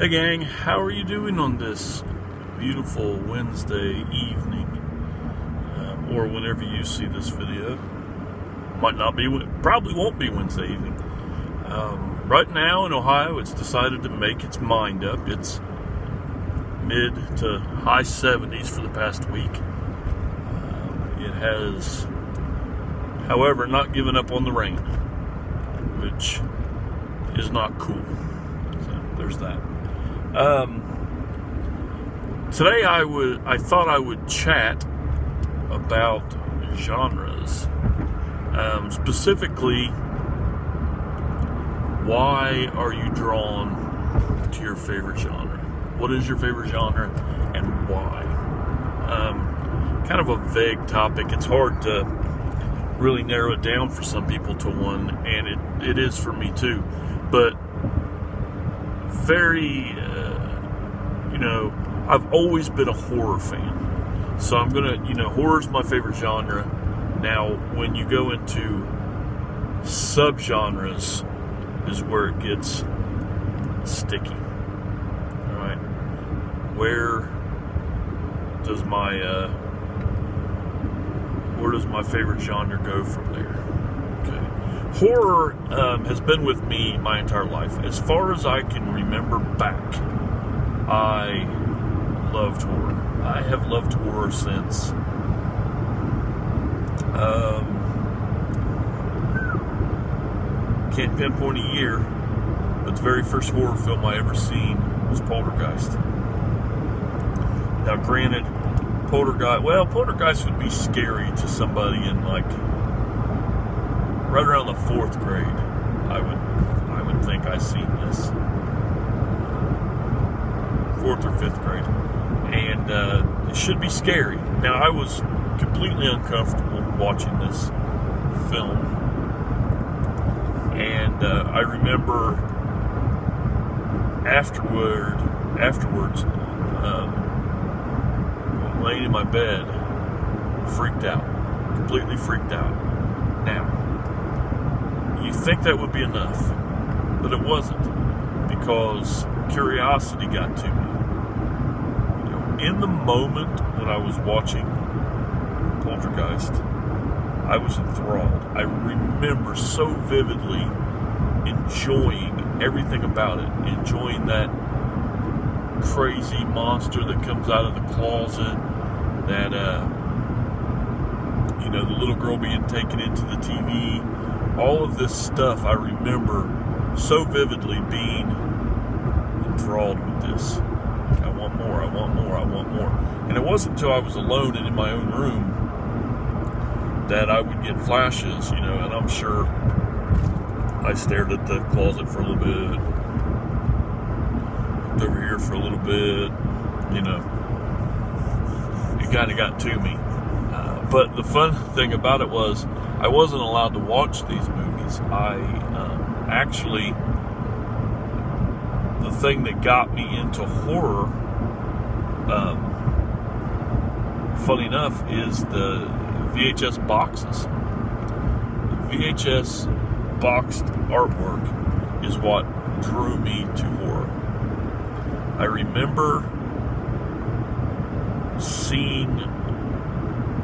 Hey gang, how are you doing on this beautiful Wednesday evening, or whenever you see this video? Might not be, probably won't be Wednesday evening. Right now in Ohio, it's decided to make its mind up. It's mid to high 70s for the past week. It has, however, not given up on the rain, which is not cool. So there's that. Today I thought I would chat about genres, specifically, why are you drawn to your favorite genre? What is your favorite genre and why? Kind of a vague topic. It's hard to really narrow it down for some people to one, and it is for me too, but very, I've always been a horror fan. So I'm gonna, horror's my favorite genre. Now, when you go into subgenres is where it gets sticky. Alright. Where does my favorite genre go from there? Okay. Horror has been with me my entire life. As far as I can remember back, I loved horror. I have loved horror since can't pinpoint a year, but the very first horror film I ever seen was Poltergeist. Now granted, Poltergeist would be scary to somebody in like right around the 4th grade. I would think I seen this 4th or 5th grade, and it should be scary. Now I was completely uncomfortable watching this film, and I remember afterwards, laying in my bed, freaked out, completely freaked out. Now, you think that would be enough, but it wasn't, because curiosity got to me. In the moment when I was watching Poltergeist, I was enthralled. I remember so vividly enjoying everything about it, enjoying that crazy monster that comes out of the closet, that the little girl being taken into the TV, all of this stuff. I remember so vividly being enthralled with this. I want more, I want more, I want more. And it wasn't until I was alone and in my own room that I would get flashes, and I'm sure I stared at the closet for a little bit, looked over here for a little bit, it kind of got to me. But the fun thing about it was I wasn't allowed to watch these movies. The thing that got me into horror, funny enough, is the VHS boxes. The VHS boxed artwork is what drew me to horror. I remember seeing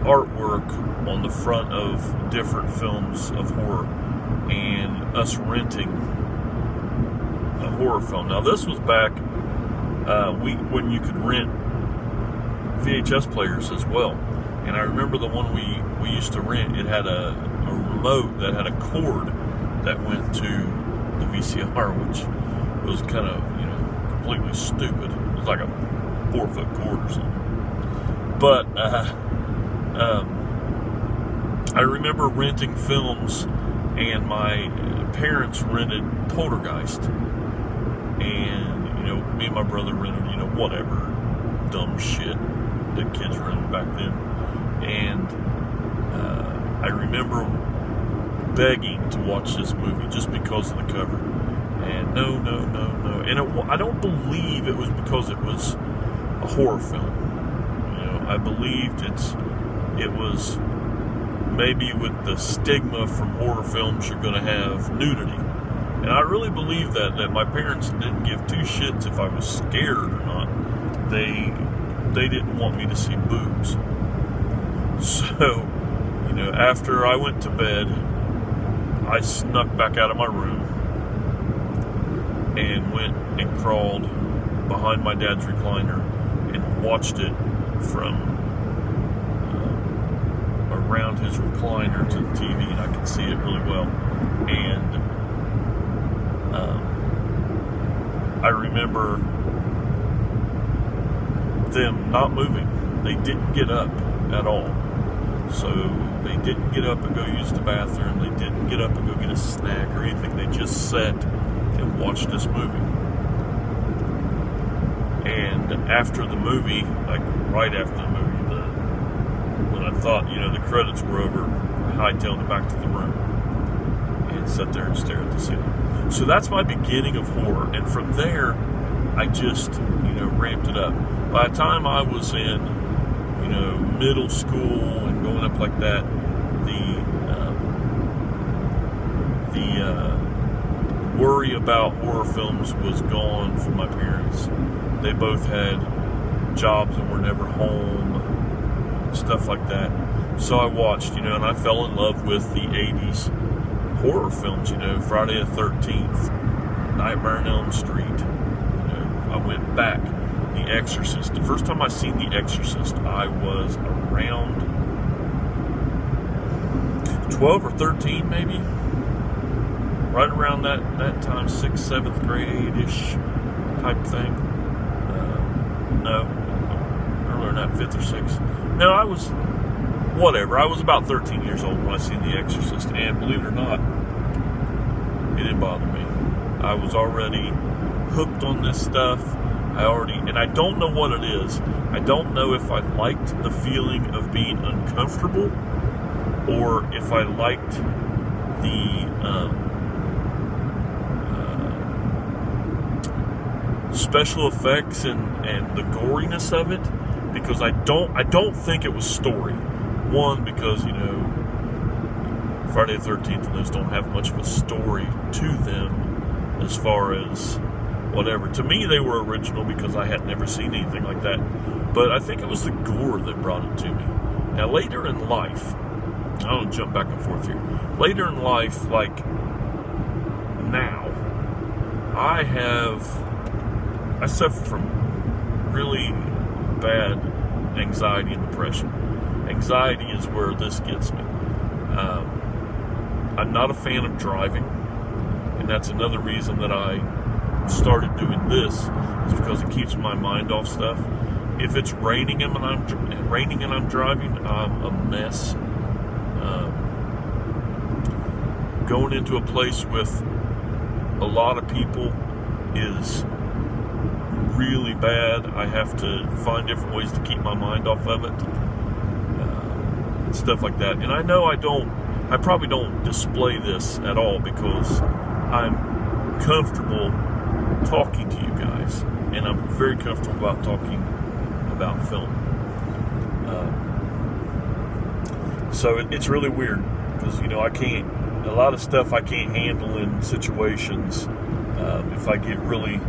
artwork on the front of different films of horror and us renting a horror film. Now this was back when you could rent VHS players as well, and I remember the one we used to rent, it had a remote that had a cord that went to the VCR, which was kind of completely stupid. It was like a 4-foot cord or something. But I remember renting films, and my parents rented Poltergeist, and me and my brother rented whatever dumb shit that kids rented back then. And I remember begging to watch this movie just because of the cover, and no, and I don't believe it was because it was a horror film. I believed it was maybe with the stigma from horror films, you're going to have nudity. And I really believe that my parents didn't give two shits if I was scared or not. They didn't want me to see boobs. So, you know, after I went to bed, I snuck back out of my room and went and crawled behind my dad's recliner and watched it from around his recliner to the TV, and I could see it really well. And I remember them not moving. They didn't get up at all. So they didn't get up and go use the bathroom. They didn't get up and go get a snack or anything. They just sat and watched this movie. And after the movie, like right after the movie, when I thought, you know, the credits were over, I hightailed it back to the room and sat there and stared at the ceiling. So that's my beginning of horror. And from there, I just, you know, ramped it up. By the time I was in, you know, middle school and going up like that, the worry about horror films was gone from my parents. They both had jobs and were never home, stuff like that. So I watched, you know, and I fell in love with the 80s horror films, you know, Friday the 13th, Nightmare on Elm Street. You know, I went back. The Exorcist. The first time I seen The Exorcist, I was around 12 or 13, maybe. Right around that time, 6th, 7th grade-ish type thing. No, earlier than that, 5th or 6th. No, I was, whatever. I was about 13 years old when I seen The Exorcist, and believe it or not, it didn't bother me. I was already hooked on this stuff. And I don't know what it is. I don't know if I liked the feeling of being uncomfortable or if I liked the special effects and the goriness of it, because I don't think it was story. One, because, you know, Friday the 13th and those don't have much of a story to them as far as whatever. To me, they were original because I had never seen anything like that. But I think it was the gore that brought it to me. Now, later in life, I don't jump back and forth here. Later in life, like now, I suffer from really bad anxiety and depression. Anxiety is where this gets me. I'm not a fan of driving, and that's another reason that I started doing this, is because it keeps my mind off stuff. If it's raining and I'm driving, I'm a mess. Going into a place with a lot of people is really bad. I have to find different ways to keep my mind off of it, and stuff like that. And I know I probably don't display this at all because I'm comfortable talking to you guys, and I'm very comfortable about talking about film. So it's really weird because, you know, a lot of stuff I can't handle in situations. If I get really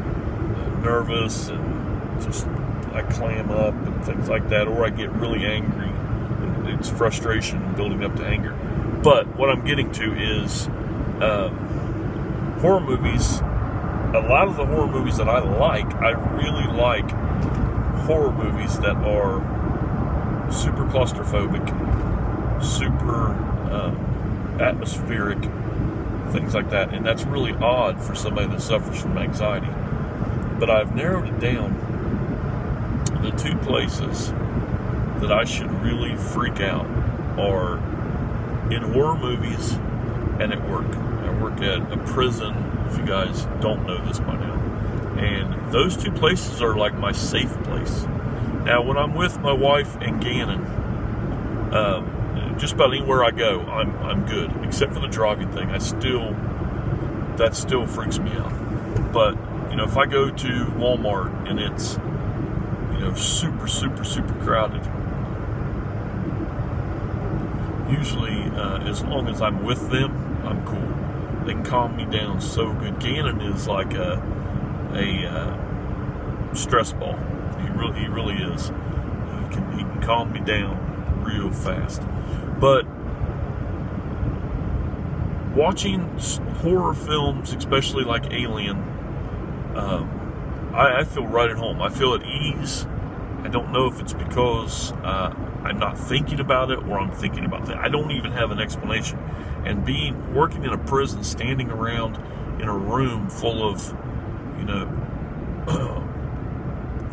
nervous and just I clam up and things like that, or I get really angry, and it's frustration building up to anger. But what I'm getting to is horror movies. A lot of the horror movies that I really like horror movies that are super claustrophobic, super atmospheric, things like that. And that's really odd for somebody that suffers from anxiety. But I've narrowed it down. The two places that I should really freak out are in horror movies and at work. I work at a prison, if you guys don't know this by now. And those two places are like my safe place. Now, when I'm with my wife and Gannon, just about anywhere I go, I'm good, except for the driving thing. That still freaks me out. But, you know, if I go to Walmart and it's, you know, super, super, super crowded, usually, as long as I'm with them, I'm cool. They can calm me down so good. Gannon is like a stress ball. He really is. He can calm me down real fast. But watching horror films, especially like Alien, I feel right at home. I feel at ease. I don't know if it's because I'm not thinking about it or I'm thinking about that. I don't even have an explanation. And working in a prison, standing around in a room full of,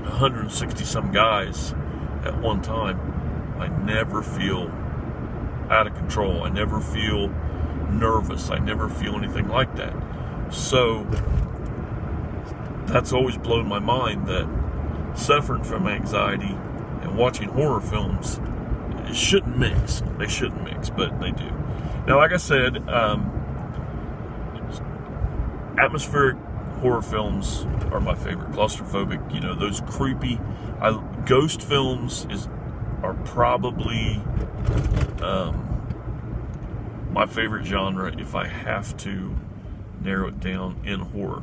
160 some guys at one time, I never feel out of control. I never feel nervous. I never feel anything like that. So that's always blown my mind, that suffering from anxiety and watching horror films, it shouldn't mix. They shouldn't mix, but they do. Now, like I said, atmospheric horror films are my favorite. Claustrophobic, those creepy. Ghost films are probably my favorite genre if I have to narrow it down in horror.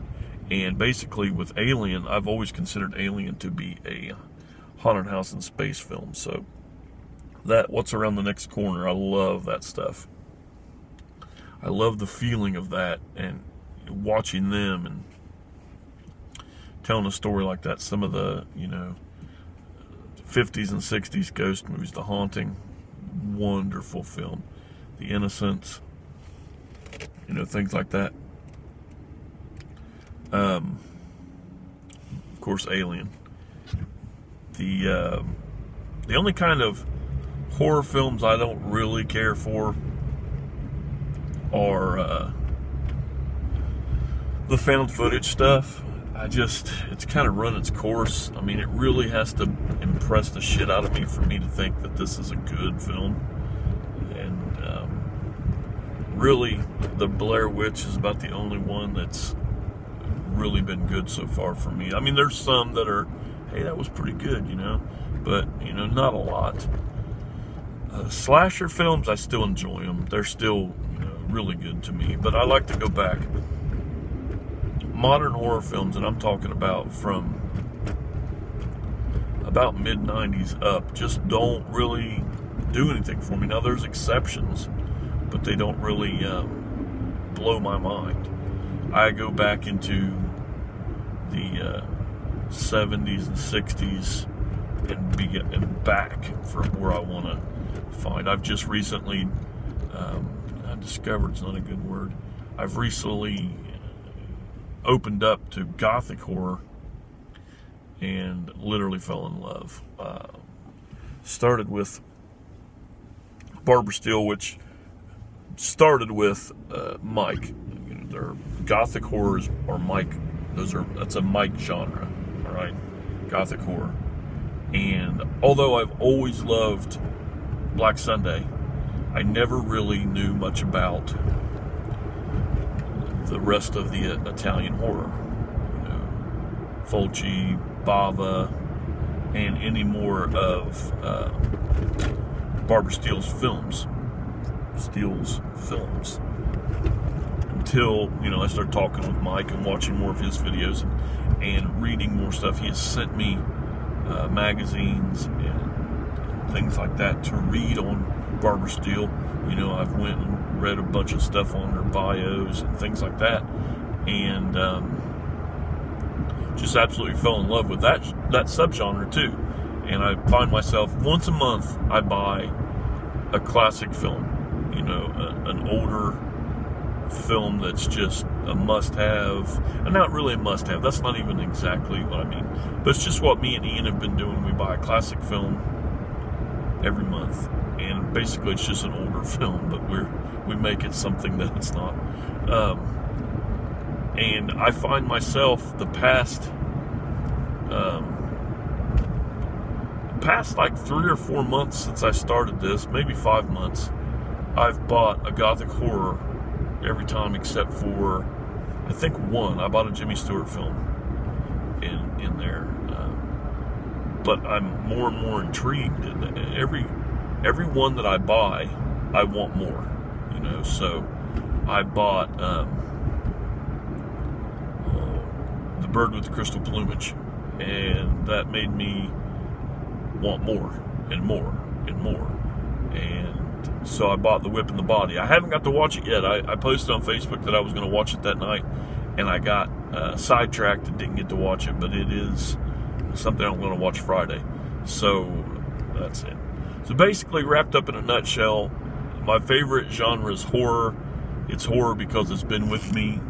And basically with Alien, I've always considered Alien to be a haunted house in space film. So What's Around the Next Corner, I love that stuff. I love the feeling of that, and watching them and telling a story like that. Some of the 50s and 60s ghost movies, The Haunting, wonderful film. The Innocents, things like that. Of course, Alien. The only kind of horror films I don't really care for are the found footage stuff. It's kind of run its course. I mean, it really has to impress the shit out of me for me to think that this is a good film. And really, the Blair Witch is about the only one that's really been good so far for me. I mean, there's some that are, hey, that was pretty good, but, not a lot. Slasher films, I still enjoy them. They're still, really good to me, but I like to go back. Modern horror films, and I'm talking about from about mid-90s up, just don't really do anything for me. Now, there's exceptions, but they don't really blow my mind. I go back into the 70s and 60s and back from where I want to find. I've just recently discovered's not a good word. I've recently opened up to gothic horror and literally fell in love. Started with Barbara Steele, which started with Mike. Their gothic horrors are Mike. That's a Mike genre, all right? Gothic horror. And although I've always loved Black Sunday, I never really knew much about the rest of the Italian horror. Fulci, Bava, and any more of Barbara Steele's films. Until, I started talking with Mike and watching more of his videos and reading more stuff. He has sent me magazines and things like that to read on Barbara Steele. I've went and read a bunch of stuff on her bios and things like that, and just absolutely fell in love with that subgenre too. And I find myself once a month I buy a classic film, an older film that's just a must-have, and not really a must-have. That's not even exactly what I mean, but it's just what me and Ian have been doing. We buy a classic film every month, and basically it's just an older film, but we make it something that it's not. And I find myself the past like 3 or 4 months since I started this, maybe 5 months, I've bought a gothic horror every time except for, I think, one. I bought a Jimmy Stewart film in there. But I'm more and more intrigued. Every one that I buy, I want more. So I bought The Bird with the Crystal Plumage, and that made me want more and more and more. And so I bought The Whip and the Body. I haven't got to watch it yet. I posted on Facebook that I was going to watch it that night, and I got sidetracked and didn't get to watch it, but it is something I'm going to watch Friday. So that's it. So basically, wrapped up in a nutshell, my favorite genre is horror. It's horror because it's been with me,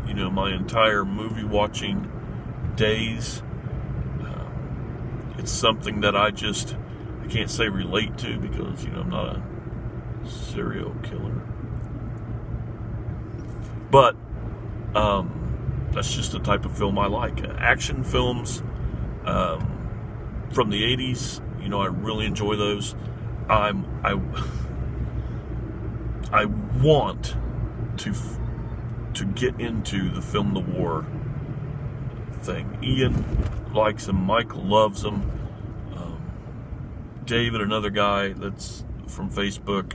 you know, my entire movie watching days. It's something that I can't say relate to because, you know, I'm not a serial killer. But that's just the type of film I like. Action films from the 80s, you know, I really enjoy those. I want to get into the film the war thing. Ian likes them. Mike loves them. David, another guy that's from Facebook,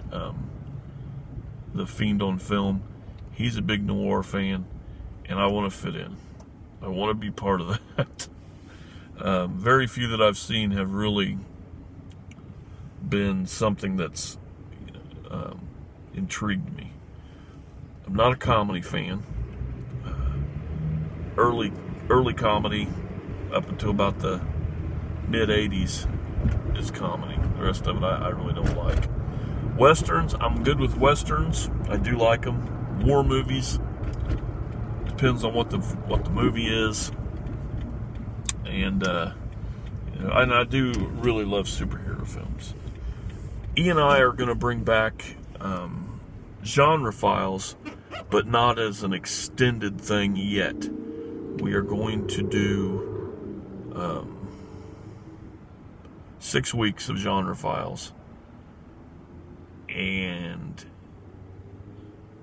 the Fiend on Film, he's a big noir fan, and I want to fit in. I want to be part of that. Very few that I've seen have really been something that's intrigued me. I'm not a comedy fan. Early comedy up until about the mid-80s is comedy. The rest of it I really don't like. Westerns, I'm good with westerns. I do like them. War movies, depends on what the movie is. And you know, and I do really love superhero films. Ian and I are going to bring back Genre Files, but not as an extended thing yet. We are going to do 6 weeks of Genre Files, and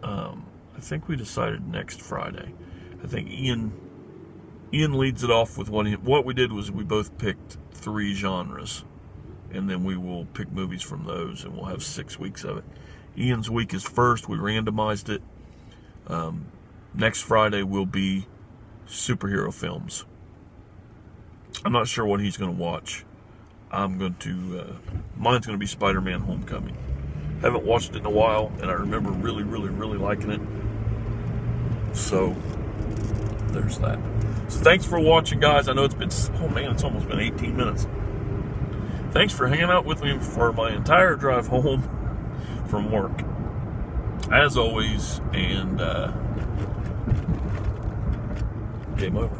I think we decided next Friday. I think Ian leads it off with what we did was we both picked 3 genres, and then we will pick movies from those, and we'll have 6 weeks of it. Ian's week is first. We randomized it. Next Friday will be superhero films. I'm not sure what he's going to watch. Mine's going to be Spider-Man Homecoming. Haven't watched it in a while, and I remember really, really, really liking it. So there's that. So thanks for watching, guys. I know it's almost been 18 minutes. Thanks for hanging out with me for my entire drive home from work, as always, and game over.